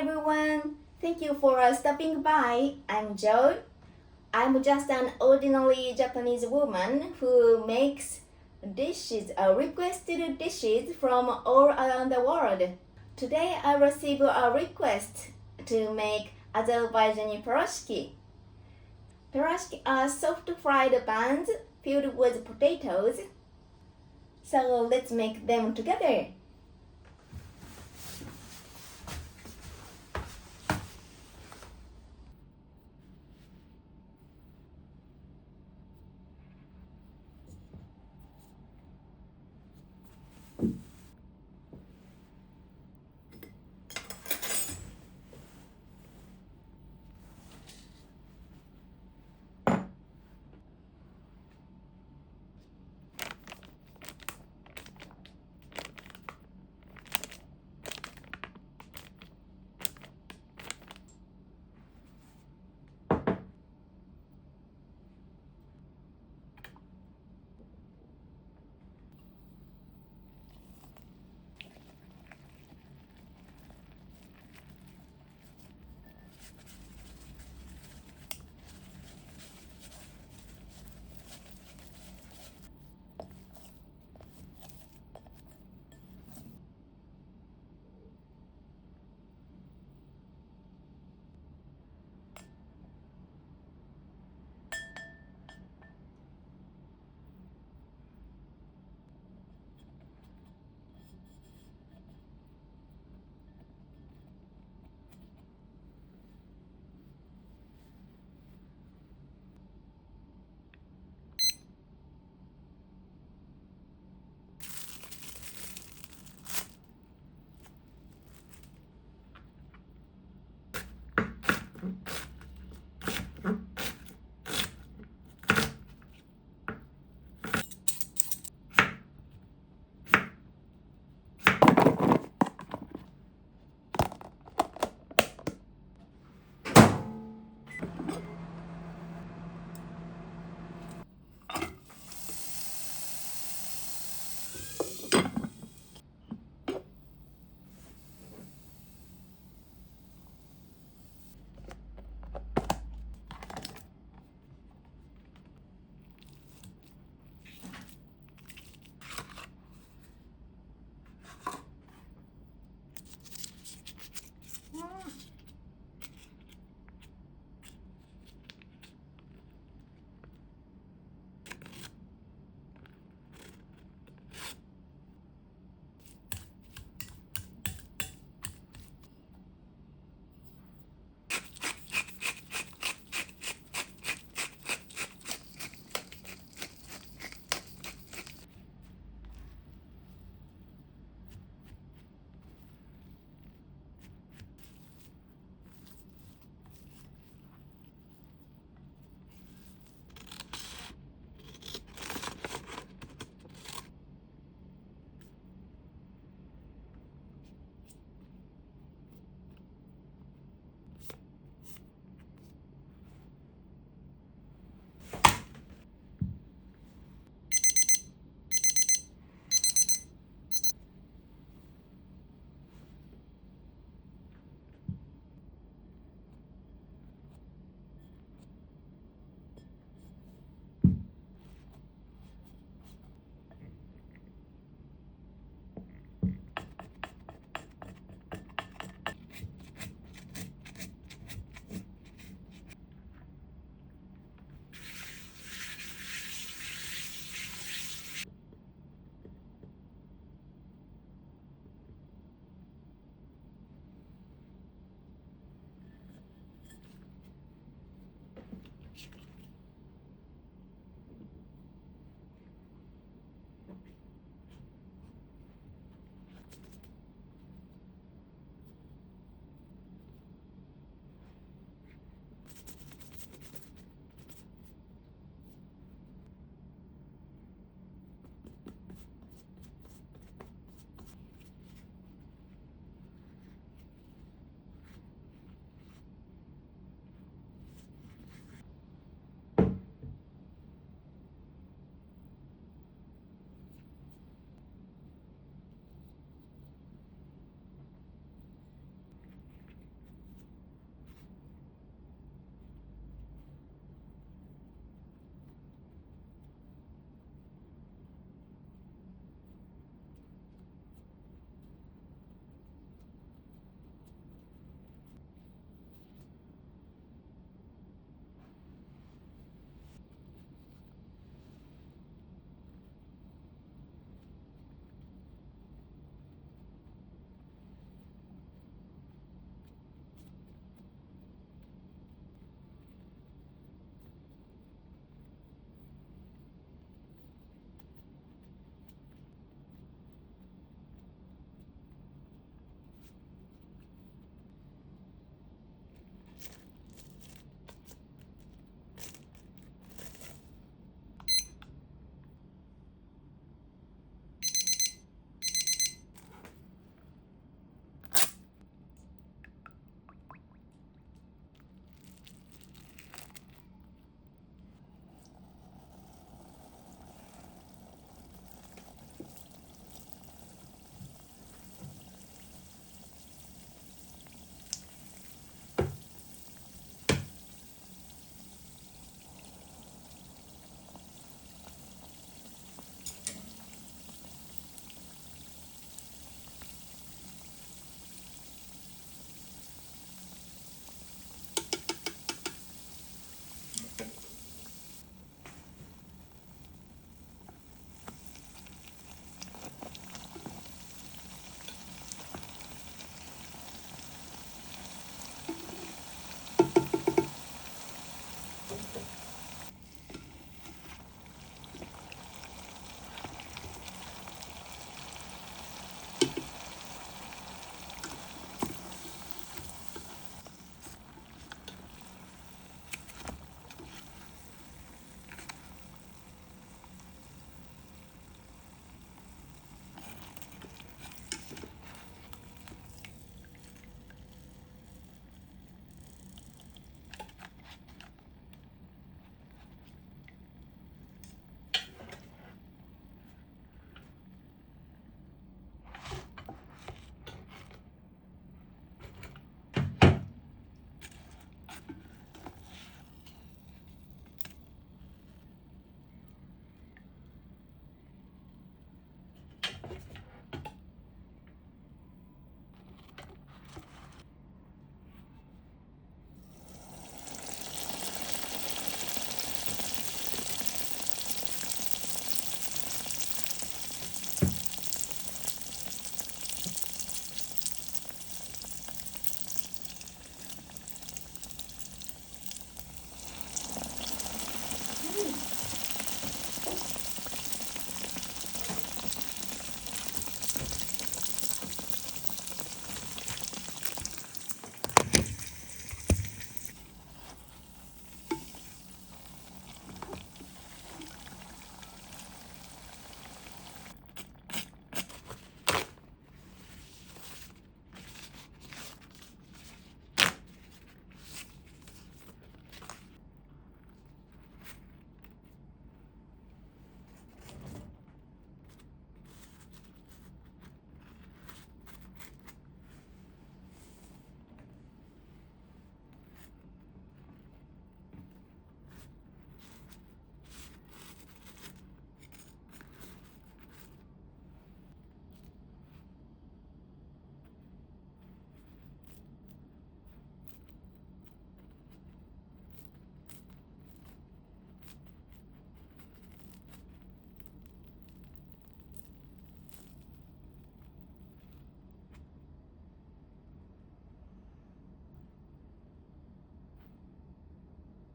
everyone. Thank you for stopping by. I'm Jo. I'm just an ordinary Japanese woman who makes requested dishes from all around the world. Today I received a request to make Azerbaijani Piroshki. Piroshki are soft fried buns filled with potatoes. So let's make them together.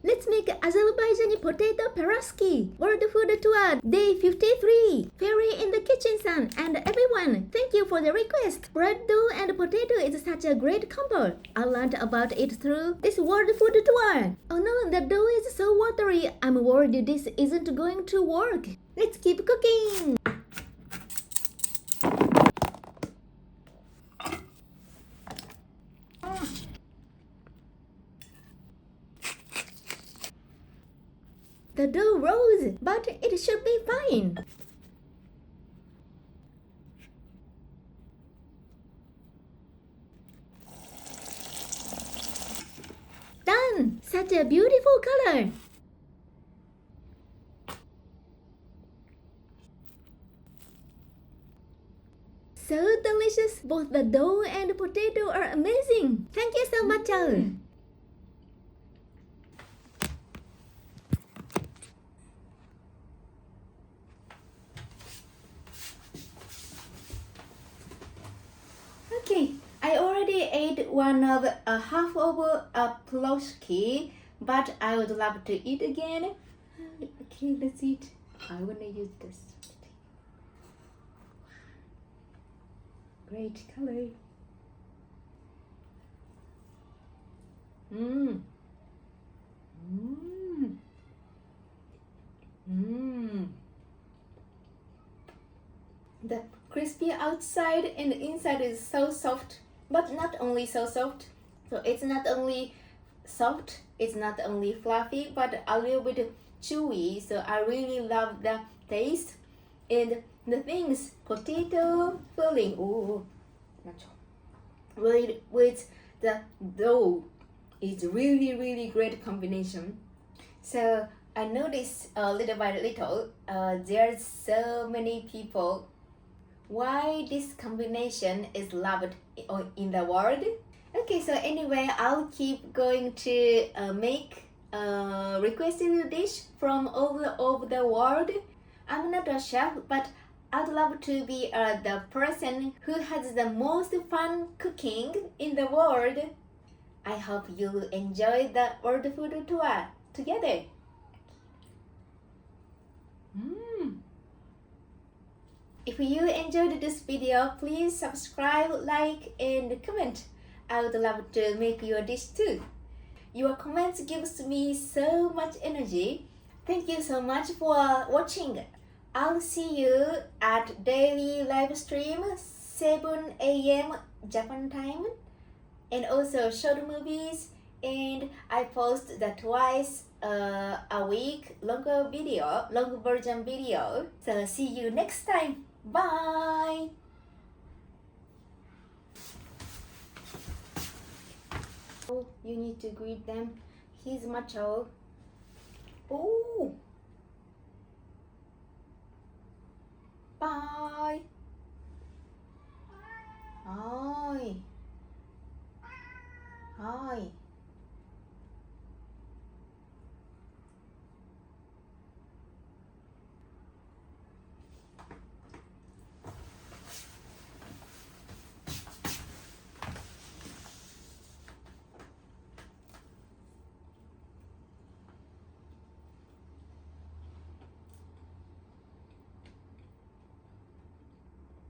Let's make Azerbaijani potato piroshki. World Food Tour, day 53. Fairy in the kitchen, son, and everyone, thank you for the request. Bread dough and potato is such a great combo. I learned about it through this World Food Tour. Oh no, the dough is so watery. I'm worried this isn't going to work. Let's keep cooking. The dough rose, but it should be fine. Done! Such a beautiful color. So delicious. Both the dough and the potato are amazing. Thank you so much. Okay, I already ate one of half of a piroshki, but I would love to eat again. Okay, let's eat. I wanna use this. Great color. Mmm. Mmm. Mmm. The crispy outside and the inside is so soft, but not only so soft. So it's not only soft, it's not only fluffy, but a little bit chewy. So I really love the taste and the things. Potato filling, ooh, with the dough is really great combination. So I noticed little by little, there's so many people why this combination is loved in the world. Okay, so anyway, I'll keep going to make requested dish from all over the world. I'm not a chef, but I'd love to be the person who has the most fun cooking in the world. I hope you enjoy the World Food Tour together. If you enjoyed this video, please subscribe, like, and comment. I would love to make your dish too. Your comments gives me so much energy. Thank you so much for watching. I'll see you at daily live stream 7 a.m. Japan time, and also short movies, and I post the twice a week long version video. So see you next time. Bye. Oh, you need to greet them. He's Macchou. Oh. Bye. Hi. Hi.